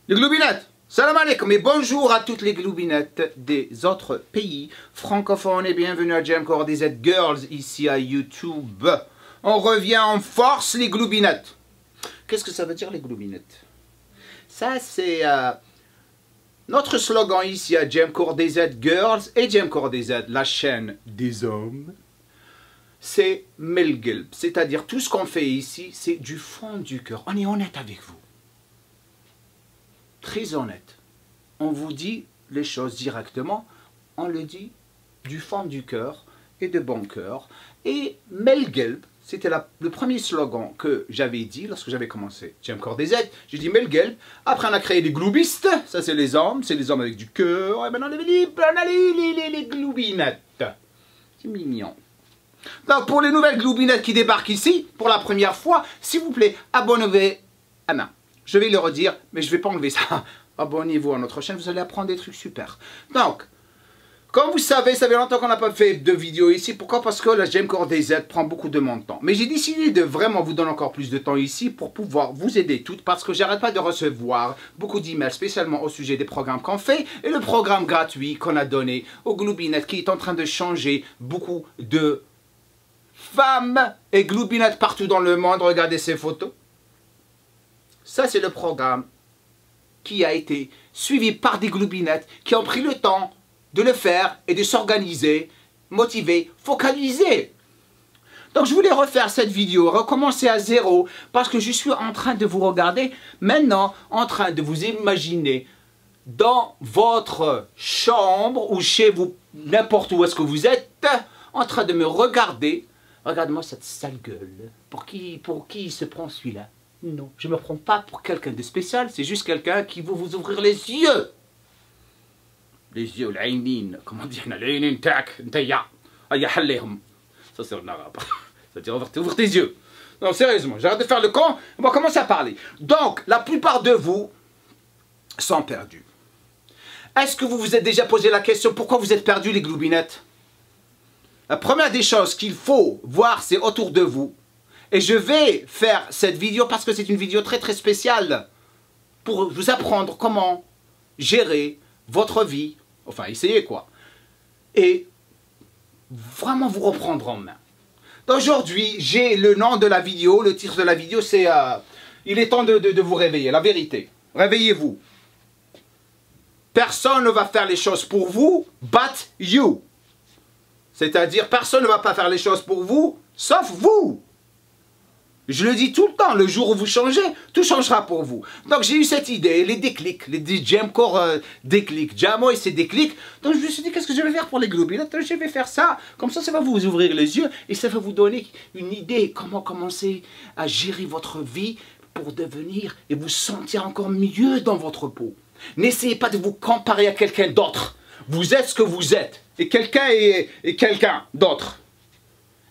Les gloubinettes, salam alaikum et bonjour à toutes les gloubinettes des autres pays francophones et bienvenue à Jamcore des Z Girls ici à YouTube. On revient en force les gloubinettes. Qu'est-ce que ça veut dire les gloubinettes? Ça c'est notre slogan ici à Jamcore des Z Girls et Jamcore des Z, la chaîne des hommes. C'est Melgelb, c'est-à-dire tout ce qu'on fait ici, c'est du fond du cœur. On est honnête avec vous. Très honnête. On vous dit les choses directement, on le dit du fond du cœur et de bon cœur. Et Melgelb, c'était le premier slogan que j'avais dit lorsque j'avais commencé Jamcore des Z. J'ai dit Melgelb. Après on a créé les gloubistes, ça c'est les hommes avec du cœur. Et maintenant on a les gloubinettes. C'est mignon. Donc pour les nouvelles gloubinettes qui débarquent ici, pour la première fois, s'il vous plaît, abonnez-vous. Ah non, je vais le redire, mais je ne vais pas enlever ça. Abonnez-vous à notre chaîne, vous allez apprendre des trucs super. Donc, comme vous savez, ça fait longtemps qu'on n'a pas fait de vidéo ici. Pourquoi? Parce que la Jamcore des Z prend beaucoup de mon temps. Mais j'ai décidé de vraiment vous donner encore plus de temps ici pour pouvoir vous aider toutes. Parce que j'arrête pas de recevoir beaucoup d'emails, spécialement au sujet des programmes qu'on fait. Et le programme gratuit qu'on a donné aux gloubinettes qui est en train de changer beaucoup de femmes et gloubinettes partout dans le monde. Regardez ces photos. Ça, c'est le programme qui a été suivi par des gloubinettes qui ont pris le temps de le faire et de s'organiser, motiver, focaliser. Donc, je voulais refaire cette vidéo, recommencer à zéro, parce que je suis en train de vous regarder maintenant, en train de vous imaginer dans votre chambre ou chez vous, n'importe où est-ce que vous êtes, en train de me regarder. Regarde-moi cette sale gueule. Pour qui il se prend celui-là? Non, je ne me prends pas pour quelqu'un de spécial, c'est juste quelqu'un qui veut vous ouvrir les yeux. Les yeux, l'aynin, comment dire, l'aynin tak, ntaya, ayahallehum. Ça c'est en arabe. Ça veut dire ouvre tes yeux. Non, sérieusement, j'arrête de faire le con, on va commencer à parler. Donc, la plupart de vous sont perdus. Est-ce que vous vous êtes déjà posé la question, pourquoi vous êtes perdus les gloubinettes? La première des choses qu'il faut voir, c'est autour de vous. Et je vais faire cette vidéo parce que c'est une vidéo très très spéciale pour vous apprendre comment gérer votre vie, enfin essayez quoi, et vraiment vous reprendre en main. Aujourd'hui, j'ai le nom de la vidéo, le titre de la vidéo c'est il est temps de vous réveiller, la vérité. Réveillez-vous. Personne ne va faire les choses pour vous, but you. C'est-à-dire, personne ne va pas faire les choses pour vous, sauf vous. Je le dis tout le temps, le jour où vous changez, tout changera pour vous. Donc j'ai eu cette idée, les déclics, les Jamcore déclics, Jamo et ses déclics. Donc je me suis dit, qu'est-ce que je vais faire pour les gloubinettes? Je vais faire ça, comme ça va vous ouvrir les yeux et ça va vous donner une idée, comment commencer à gérer votre vie pour devenir et vous sentir encore mieux dans votre peau. N'essayez pas de vous comparer à quelqu'un d'autre. Vous êtes ce que vous êtes. Et quelqu'un est quelqu'un d'autre.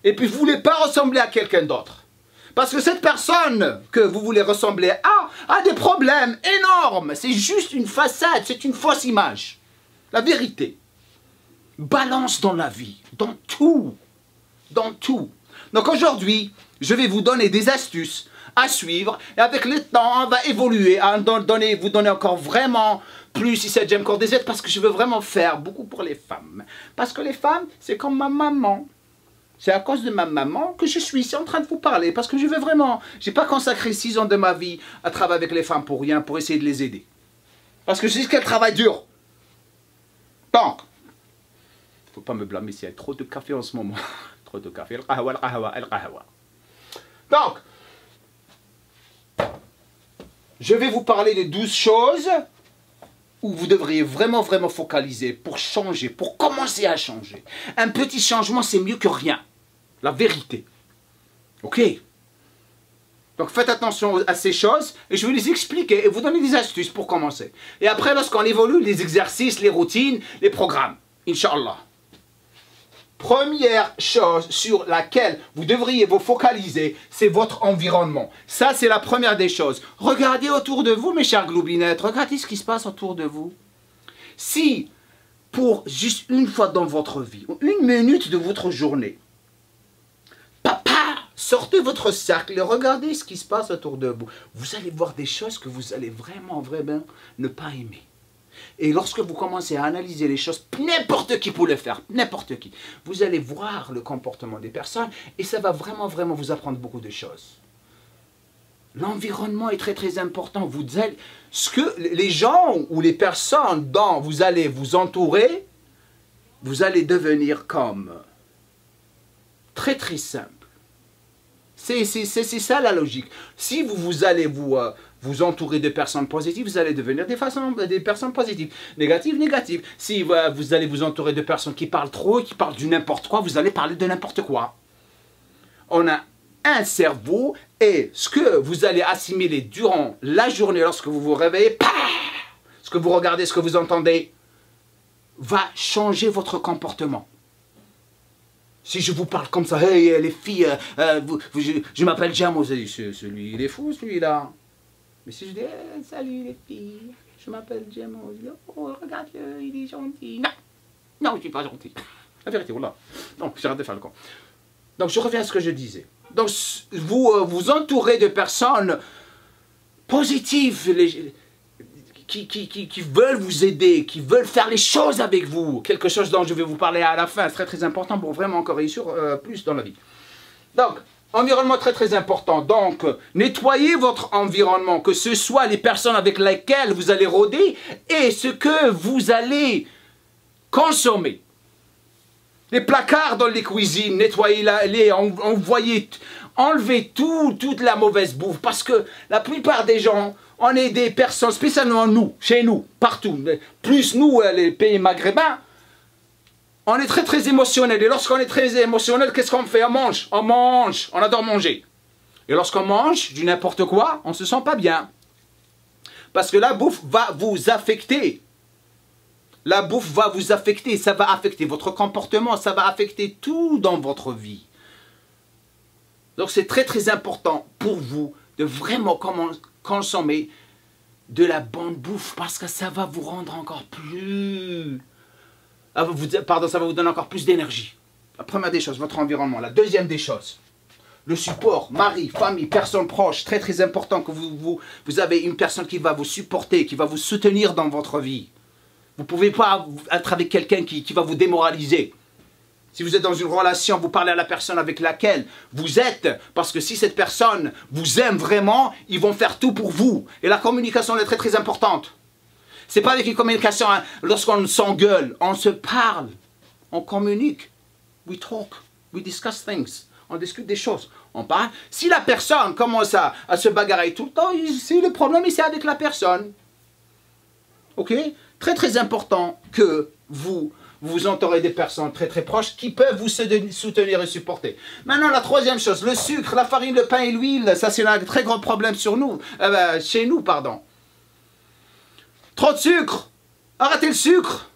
Et puis vous ne voulez pas ressembler à quelqu'un d'autre. Parce que cette personne que vous voulez ressembler a des problèmes énormes. C'est juste une façade, c'est une fausse image. La vérité. Balance dans la vie, dans tout. Dans tout. Donc aujourd'hui, je vais vous donner des astuces à suivre. Et avec le temps, on va évoluer, à vous donner encore vraiment plus ici à Jamcore des Z parce que je veux vraiment faire beaucoup pour les femmes. Parce que les femmes, c'est comme ma maman. C'est à cause de ma maman que je suis ici en train de vous parler. Parce que je veux vraiment... Je n'ai pas consacré 6 ans de ma vie à travailler avec les femmes pour rien, pour essayer de les aider. Parce que je sais qu'elles travaillent dur. Donc, il ne faut pas me blâmer s'il y a trop de café en ce moment. Trop de café. Donc, je vais vous parler de 12 choses où vous devriez vraiment focaliser pour changer, pour commencer à changer. Un petit changement, c'est mieux que rien. La vérité. Ok? Donc faites attention à ces choses et je vais les expliquer et vous donner des astuces pour commencer. Et après, lorsqu'on évolue, les exercices, les routines, les programmes. Inch'Allah. Première chose sur laquelle vous devriez vous focaliser, c'est votre environnement. Ça, c'est la première des choses. Regardez autour de vous, mes chers gloubinettes. Regardez ce qui se passe autour de vous. Si, pour juste une fois dans votre vie, ou une minute de votre journée, papa sortez votre cercle, regardez ce qui se passe autour de vous. Vous allez voir des choses que vous allez vraiment ne pas aimer. Et lorsque vous commencez à analyser les choses, n'importe qui peut le faire, n'importe qui. Vous allez voir le comportement des personnes et ça va vraiment vous apprendre beaucoup de choses. L'environnement est très important. Les gens ou les personnes dont vous allez vous entourer, vous allez devenir comme. Très simple. C'est ça la logique. Si vous allez vous entourer de personnes positives, vous allez devenir des personnes positives. Négatives. Si vous allez vous entourer de personnes qui parlent trop, qui parlent du n'importe quoi, vous allez parler de n'importe quoi. On a un cerveau et ce que vous allez assimiler durant la journée lorsque vous vous réveillez, ce que vous regardez, ce que vous entendez, va changer votre comportement. Si je vous parle comme ça, hey, les filles, je m'appelle Jamo, celui, il est fou celui-là. Mais si je dis, hey, salut les filles, je m'appelle Jamo, oh, regarde-le, il est gentil. Non, je ne suis pas gentil. La vérité, voilà. Non, j'arrête de faire le con. Donc, je reviens à ce que je disais. Donc, vous entourez de personnes positives, qui veulent vous aider, qui veulent faire les choses avec vous. Quelque chose dont je vais vous parler à la fin, c'est très important pour vraiment encore réussir plus dans la vie. Donc, environnement très important. Donc, nettoyez votre environnement, que ce soit les personnes avec lesquelles vous allez rôder et ce que vous allez consommer. Les placards dans les cuisines, nettoyez-les, enlevez toute la mauvaise bouffe. Parce que la plupart des gens, on est des personnes, spécialement nous, chez nous, partout. Plus nous, les pays maghrébins, on est très émotionnels. Et lorsqu'on est très émotionnel, qu'est-ce qu'on fait? On mange, on adore manger. Et lorsqu'on mange du n'importe quoi, on ne se sent pas bien. Parce que la bouffe va vous affecter. La bouffe va vous affecter, ça va affecter votre comportement, ça va affecter tout dans votre vie. Donc c'est très important pour vous de vraiment consommer de la bonne bouffe parce que ça va vous rendre encore plus... Pardon, ça va vous donner encore plus d'énergie. La première des choses, votre environnement. La deuxième des choses, le support, mari, famille, personnes proches. Très important que vous avez une personne qui va vous supporter, qui va vous soutenir dans votre vie. Vous ne pouvez pas être avec quelqu'un qui va vous démoraliser. Si vous êtes dans une relation, vous parlez à la personne avec laquelle vous êtes, parce que si cette personne vous aime vraiment, ils vont faire tout pour vous. Et la communication est très importante. Ce n'est pas avec une communication, hein, lorsqu'on s'engueule, on se parle, on communique. We talk, we discuss things. On discute des choses, on parle. Si la personne commence à se bagarrer tout le temps, c'est le problème, c'est avec la personne. Ok? Très important que vous entourez des personnes très proches qui peuvent vous soutenir et supporter. Maintenant, la troisième chose, le sucre, la farine, le pain et l'huile, ça c'est un très grand problème chez nous, pardon. Trop de sucre, arrêtez le sucre.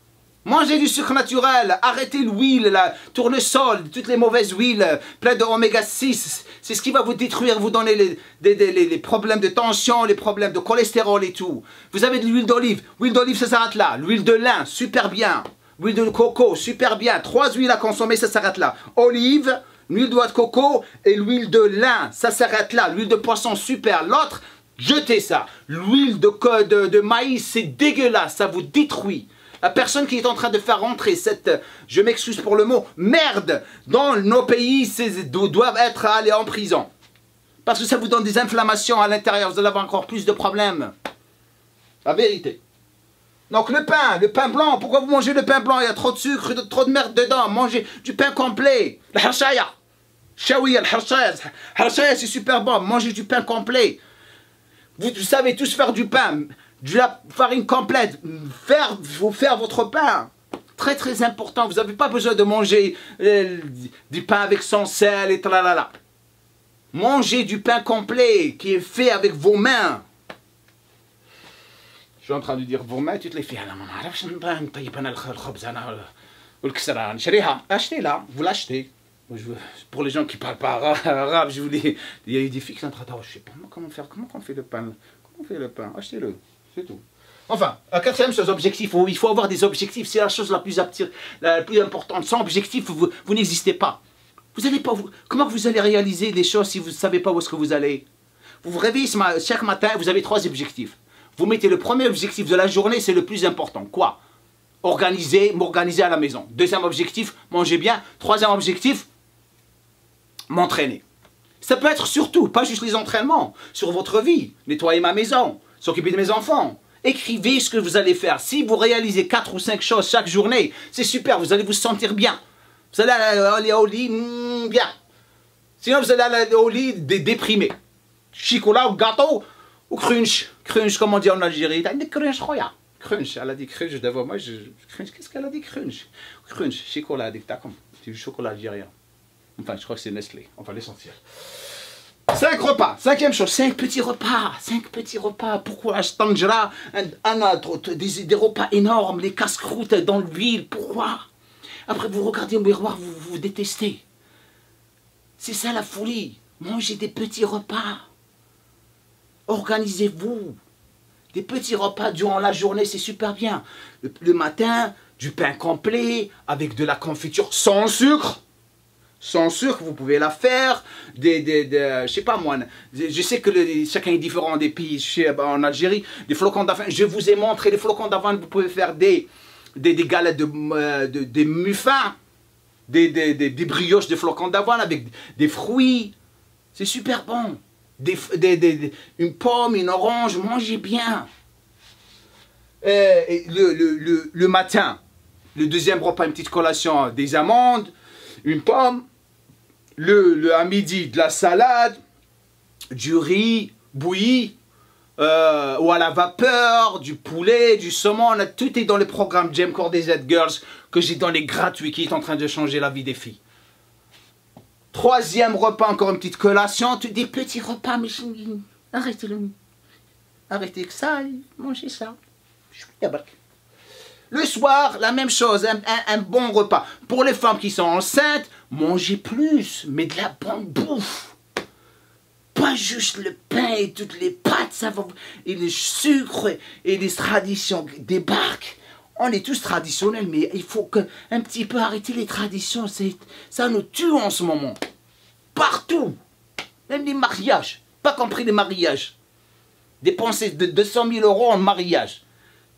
Mangez du sucre naturel, arrêtez l'huile, la tournesol, toutes les mauvaises huiles, pleines de oméga 6. C'est ce qui va vous détruire, vous donner les problèmes de tension, les problèmes de cholestérol et tout. Vous avez de l'huile d'olive. L'huile d'olive, ça s'arrête là. L'huile de lin, super bien. L'huile de coco, super bien. 3 huiles à consommer, ça s'arrête là. Olive, l'huile de coco et l'huile de lin, ça s'arrête là. L'huile de poisson, super. L'autre, jetez ça. L'huile de maïs, c'est dégueulasse, ça vous détruit. La personne qui est en train de faire rentrer cette, je m'excuse pour le mot, merde dans nos pays, doivent être allés en prison. Parce que ça vous donne des inflammations à l'intérieur, vous allez avoir encore plus de problèmes. La vérité. Donc le pain blanc, pourquoi vous mangez le pain blanc? Il y a trop de sucre, trop de merde dedans. Mangez du pain complet. La harshaya. Shawiya, le harshaya, c'est super bon. Mangez du pain complet. Vous savez tous faire du pain. De la farine complète, faut faire votre pain. Très important, vous n'avez pas besoin de manger du pain avec son sel et tralala. Mangez du pain complet qui est fait avec vos mains. Je suis en train de dire vos mains, toutes les filles. Achetez-la, vous l'achetez. Pour les gens qui ne parlent pas arabe, je vous dis, il y a eu des filles qui sont en train de dire, je ne sais pas comment faire, comment on fait le pain. Comment on fait le pain? Achetez-le. C'est tout. Enfin, la quatrième chose, objectif. Il faut avoir des objectifs. C'est la chose la plus importante. Sans objectif, vous n'existez pas. Vous allez pas, comment vous allez réaliser des choses si vous ne savez pas où est-ce que vous allez? Vous vous réveillez chaque matin, vous avez 3 objectifs. Vous mettez le premier objectif de la journée, c'est le plus important. Quoi? M'organiser à la maison. Deuxième objectif, manger bien. Troisième objectif, m'entraîner. Ça peut être surtout, pas juste les entraînements, sur votre vie. Nettoyer ma maison, s'occuper de mes enfants. Écrivez ce que vous allez faire. Si vous réalisez 4 ou 5 choses chaque journée, c'est super, vous allez vous sentir bien. Vous allez aller au lit, bien. Sinon, vous allez aller au lit déprimé. Chocolat ou gâteau ou crunch. Crunch, comme on dit en Algérie. T'as dit crunch, croya. Crunch, elle a dit crunch devant moi. Crunch, qu'est-ce qu'elle a dit crunch? Crunch, chocolat, elle a dit t'as comme. C'est du chocolat algérien. Enfin, je crois que c'est Nestlé. Enfin, l'essentiel. 5 repas. 5e chose, 5 petits repas. 5 petits repas. Pourquoi je tangera des repas énormes, les casse-croûtes dans l'huile? Pourquoi? Après, vous regardez au miroir, vous vous détestez. C'est ça la folie. Mangez des petits repas. Organisez-vous. Des petits repas durant la journée, c'est super bien. Le matin, du pain complet avec de la confiture sans sucre. Sans sucre, vous pouvez la faire. Je sais pas moi. Je sais que chacun est différent des pays. En Algérie, des flocons d'avoine. Je vous ai montré les flocons d'avoine. Vous pouvez faire des galettes des muffins, des brioches de flocons d'avoine avec des fruits. C'est super bon. Une pomme, une orange, mangez bien. Le matin, le deuxième repas, une petite collation, des amandes, une pomme. À midi, de la salade, du riz bouilli, ou à la vapeur, du poulet, du saumon. Tout est dans le programme Jem Cordez Girls que j'ai dans les gratuits qui est en train de changer la vie des filles. 3e repas, encore une petite collation, des petits repas, mais arrêtez que ça, mangez ça. Le soir, la même chose, un bon repas. Pour les femmes qui sont enceintes, mangez plus, mais de la bonne bouffe. Pas juste le pain et toutes les pâtes, et le sucre et les traditions débarquent. On est tous traditionnels, mais il faut un petit peu arrêter les traditions. Ça nous tue en ce moment. Partout. Même les mariages. Pas compris les mariages. Dépenser de 200 000 € en mariage.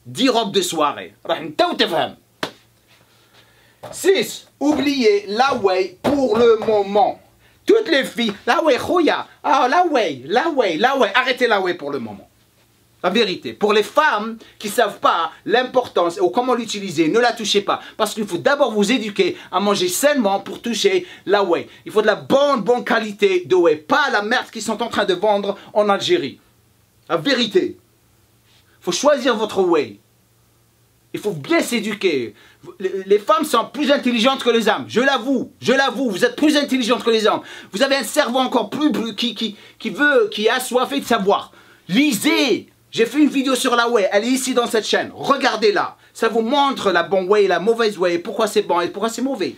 10 robes de soirée. 6. Oubliez la way pour le moment. Toutes les filles, la way, khoya. Ah, la way. Arrêtez la way pour le moment. La vérité. Pour les femmes qui ne savent pas l'importance ou comment l'utiliser, ne la touchez pas. Parce qu'il faut d'abord vous éduquer à manger sainement pour toucher la whey. Il faut de la bonne qualité de whey. Pas la merde qu'ils sont en train de vendre en Algérie. La vérité. Il faut choisir votre whey. Il faut bien s'éduquer. Les femmes sont plus intelligentes que les hommes. Je l'avoue. Vous êtes plus intelligentes que les hommes. Vous avez un cerveau encore plus qui est assoiffé de savoir. Lisez. J'ai fait une vidéo sur la whey, elle est ici dans cette chaîne. Regardez-la. Ça vous montre la bonne whey et la mauvaise whey. Pourquoi c'est bon et pourquoi c'est mauvais.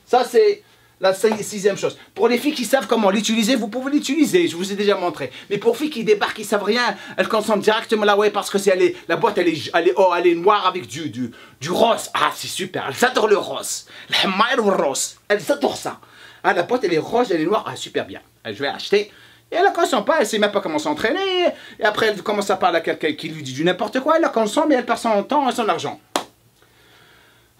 Ça, c'est la 6e chose. Pour les filles qui savent comment l'utiliser, vous pouvez l'utiliser. Je vous ai déjà montré. Mais pour les filles qui débarquent, qui ne savent rien, elles consomment directement la whey parce que la boîte, elle est noire avec du rose. Ah, c'est super. Elles adorent le rose. Le rose. Elles adorent ça. Ah, la boîte, elle est rose, elle est noire. Ah, super bien. Je vais acheter. Et elle ne consomme pas, elle ne sait même pas comment s'entraîner. Et après, elle commence à parler à quelqu'un qui lui dit du n'importe quoi. Elle la consomme et elle perd son temps et son argent.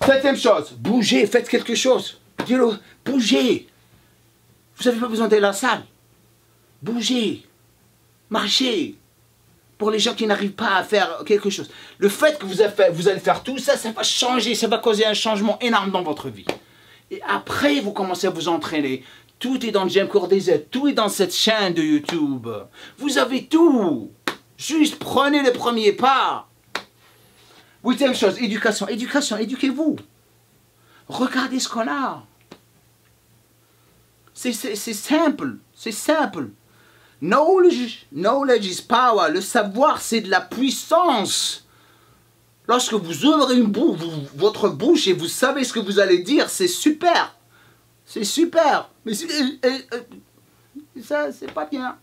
7e chose, bougez, faites quelque chose. Dis-le, bougez. Vous n'avez pas besoin d'aller à la salle. Bougez. Marchez. Pour les gens qui n'arrivent pas à faire quelque chose. Le fait que vous allez faire tout ça, ça va changer, ça va causer un changement énorme dans votre vie. Et après, vous commencez à vous entraîner. Tout est dans Jem Cordez, tout est dans cette chaîne de YouTube. Vous avez tout. Juste prenez le premier pas. 8e chose, éducation. Éducation, éduquez-vous. Regardez ce qu'on a. C'est simple. C'est simple. Knowledge is power. Le savoir, c'est de la puissance. Lorsque vous ouvrez votre bouche et vous savez ce que vous allez dire, c'est super. C'est super. Mais ça, c'est pas bien.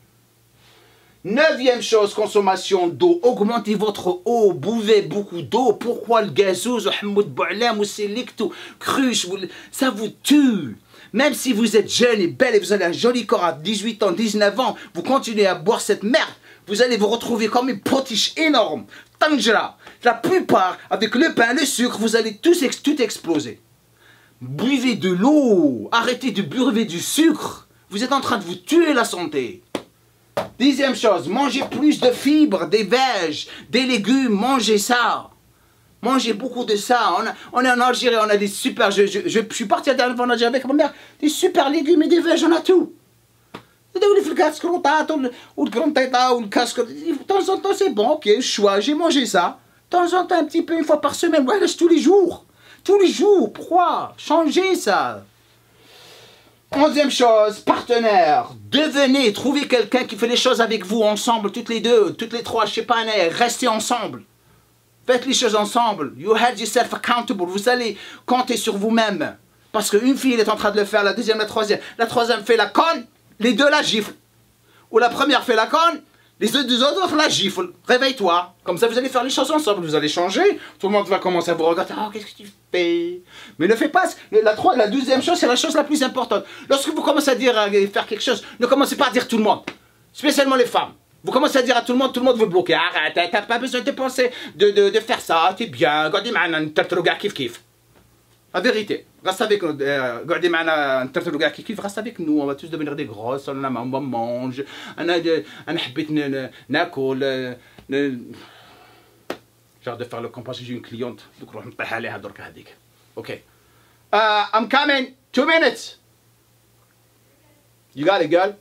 Neuvième chose, consommation d'eau. Augmentez votre eau, buvez beaucoup d'eau. Pourquoi le gazouz, cruche, ça vous tue. Même si vous êtes jeune et belle et vous avez un joli corps à 18 ans, 19 ans, vous continuez à boire cette merde, vous allez vous retrouver comme une potiche énorme. Tangira. La plupart, avec le pain, le sucre, vous allez tout exploser. Buvez de l'eau. Arrêtez de boire du sucre. Vous êtes en train de vous tuer la santé. Dixième chose, mangez plus de fibres, des vèges, des légumes, mangez ça. Mangez beaucoup de ça. On est en Algérie, on a des super... Je suis parti à dernière fois en Algérie avec ma mère. Des super légumes et des vèges, on a tout. De temps en temps, c'est bon, ok, choix, j'ai mangé ça. De temps en temps, un petit peu, une fois par semaine. Ouais, tous les jours. Tous les jours, pourquoi? Changez ça. Onzième chose, partenaire. Devenez, trouvez quelqu'un qui fait les choses avec vous, ensemble, toutes les deux, toutes les trois, je sais pas, restez ensemble. Faites les choses ensemble. You hold yourself accountable. Vous allez compter sur vous-même. Parce qu'une fille, elle est en train de le faire, la deuxième, la troisième. La troisième fait la conne, les deux la giflent. Ou la première fait la conne, les deux autres la giflent. Réveille-toi. Comme ça, vous allez faire les choses ensemble. Vous allez changer. Tout le monde va commencer à vous regarder. Oh, qu'est-ce que tu fais? Mais ne fais pas... La deuxième chose, c'est la chose la plus importante. Lorsque vous commencez à dire, à faire quelque chose, ne commencez pas à dire tout le monde. Spécialement les femmes. Vous commencez à dire à tout le monde veut bloquer. Arrête, t'as pas besoin de penser, de faire ça, t'es bien. Regardez معنا نترتلوا كيف كيف. La vérité, reste avec nous. Regardez معنا نترتلوا كيف كيف. Reste avec nous. On va tous devenir des grosses. On va manger. أنا حبيت ناكل. Genre de faire le compas. J'ai une cliente. Donc نروح نطيح عليها درك هذيك. Ok. I'm coming. 2 minutes. You got it, girl.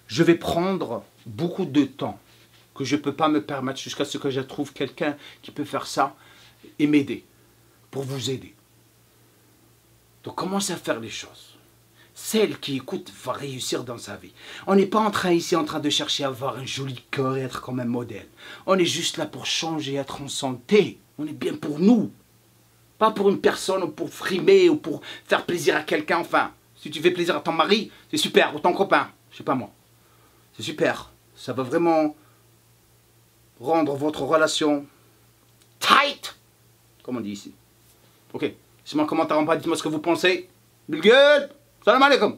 Je vais prendre beaucoup de temps que je ne peux pas me permettre jusqu'à ce que je trouve quelqu'un qui peut faire ça et m'aider, pour vous aider. Donc commencez à faire les choses. Celle qui écoute va réussir dans sa vie. On n'est pas ici en train de chercher à avoir un joli corps et être comme un modèle. On est juste là pour changer, être en santé. On est bien pour nous. Pas pour une personne ou pour frimer ou pour faire plaisir à quelqu'un. Enfin, si tu fais plaisir à ton mari, c'est super. Ou ton copain, je sais pas moi. C'est super. Ça va vraiment rendre votre relation tight. Comme on dit ici. Ok. Laissez-moi un commentaire en bas. Dites-moi ce que vous pensez. Bilguel. Salam alaikum.